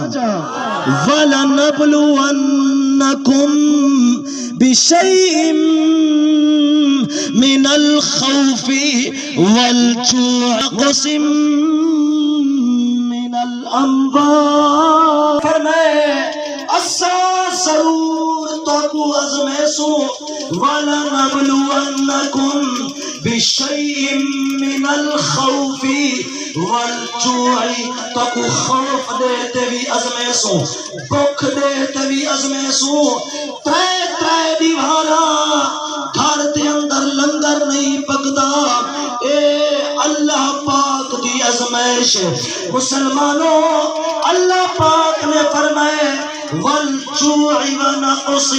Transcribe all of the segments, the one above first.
وَلَنَبْلُوَنَّكُمْ بِشَيْءٍ مِّنَ الْخَوْفِ وَالْجُوعِ وَنَقْصٍ مِّنَ الْأَمْوَالِ فرمائے اساں ضرور تو ازمیسو وَلَنَبْلُوَنَّكُمْ بِشَيْءٍ مِّنَ الْخَوْفِ وَالْجُوعِ تو خوف دیتے بھی ازمیسو بھوک دیتے بھی ازمیسو ترے دیوارا گھر دے اندر لنگر نہیں پکدا اے اللہ پاک دی ازمائش مسلمانوں اللہ پاک نے فرمائے والجوع ونقص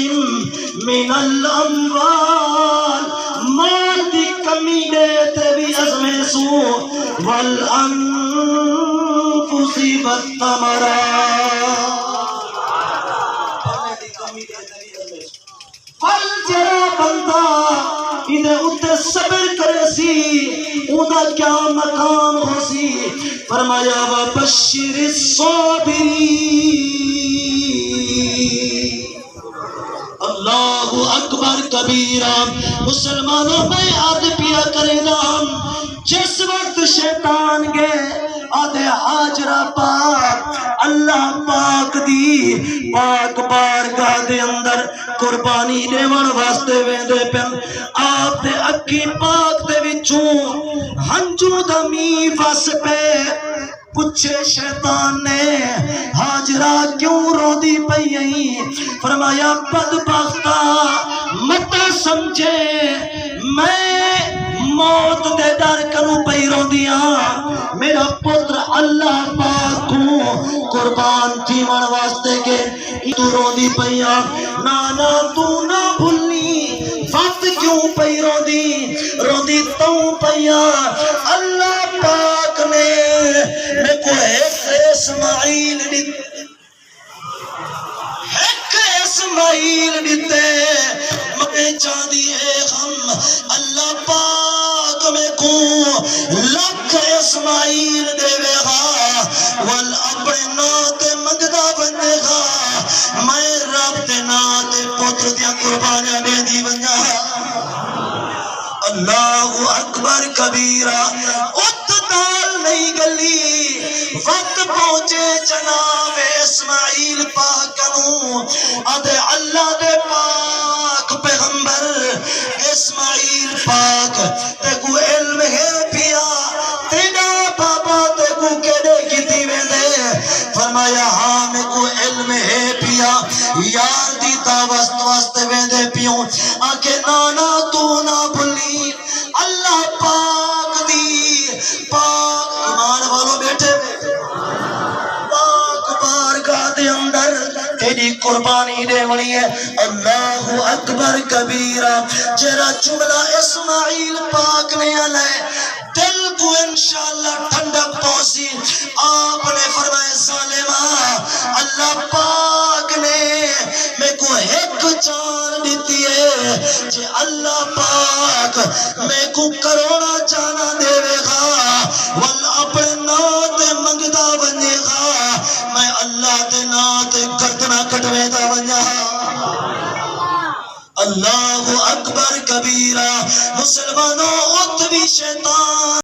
من الاموال مال دی کمی دیتے بھی ازمیسو والانفس والثمرات فل جرا بندہ ادھے اتنے صبر کرے سی اونا کیا مقام ہو سی فرمایا وَبَشِّرِ الصَّابِرِينَ اللہ اکبر کبیرہ مسلمانوں میں آدھ پیا کرے نام جس وقت شیطان گئے آدھے حاجرہ پاک اللہ پاک دی پاک بارگاہ دے اندر قربانی دیوان واسطے ویندے پن آپ دے اکی پاک دے وچوں ہنجو دمی وس پہ پوچھے شیطان نے حاجرہ کیوں رو دی پئی فرمایا بدبختہ مت سمجھے میں موت دے ڈر کنو پئی رو دیا میرا پتر اللہ پاک کو قربان تھیون واسطے کے تو رو دی پیا نانا تو نہ بھولنی وقت کیوں پئی رو دی تو پیا اللہ پاک نے میں کو ایک اسماعیل دیتے میں چاندی ہے ہم اللہ پاک میں کو لکھ اسماعیل دے گا وال اپنے نات مگدہ بنے گا میں رب دے نات پتر دیا قربانیاں دے دی بنیا اللہ اکبر کبیرہ ات دال نہیں گلی وقت پہنچے جناب اسماعیل پاکنو ادھے اللہ دے پاک پیغمبر اسماعیل پاک تے کو علم ہے پیا تینا بابا تے کو کہنے کی دیوے دے فرمایا ہاں میں کو علم ہے پیا یار دیتا وست ویندے پیوں آکے نانا تو نہ بھلی اللہ پاک دی پاک ایمان والوں بیٹھے پاک بارگاہ دے اندر تیری قربانی دے وڑی ہے اللہ اکبر کبیرہ جرا جملہ اسماعیل پاک نے علیہ دل کو انشاءاللہ ٹھنڈک پہنچی آپ نے فرمائے ظالمہ اللہ پاک نے میں کو ایک جان دیتی ہے جے اللہ پاک میں کو کروڑا جانا دے گا وال اپنے نات منگدہ بنے گا میں اللہ دے نات گردنا کٹوے دا بنیا اللہ اکبر کبیرہ مسلمانوں ات بھی شیطان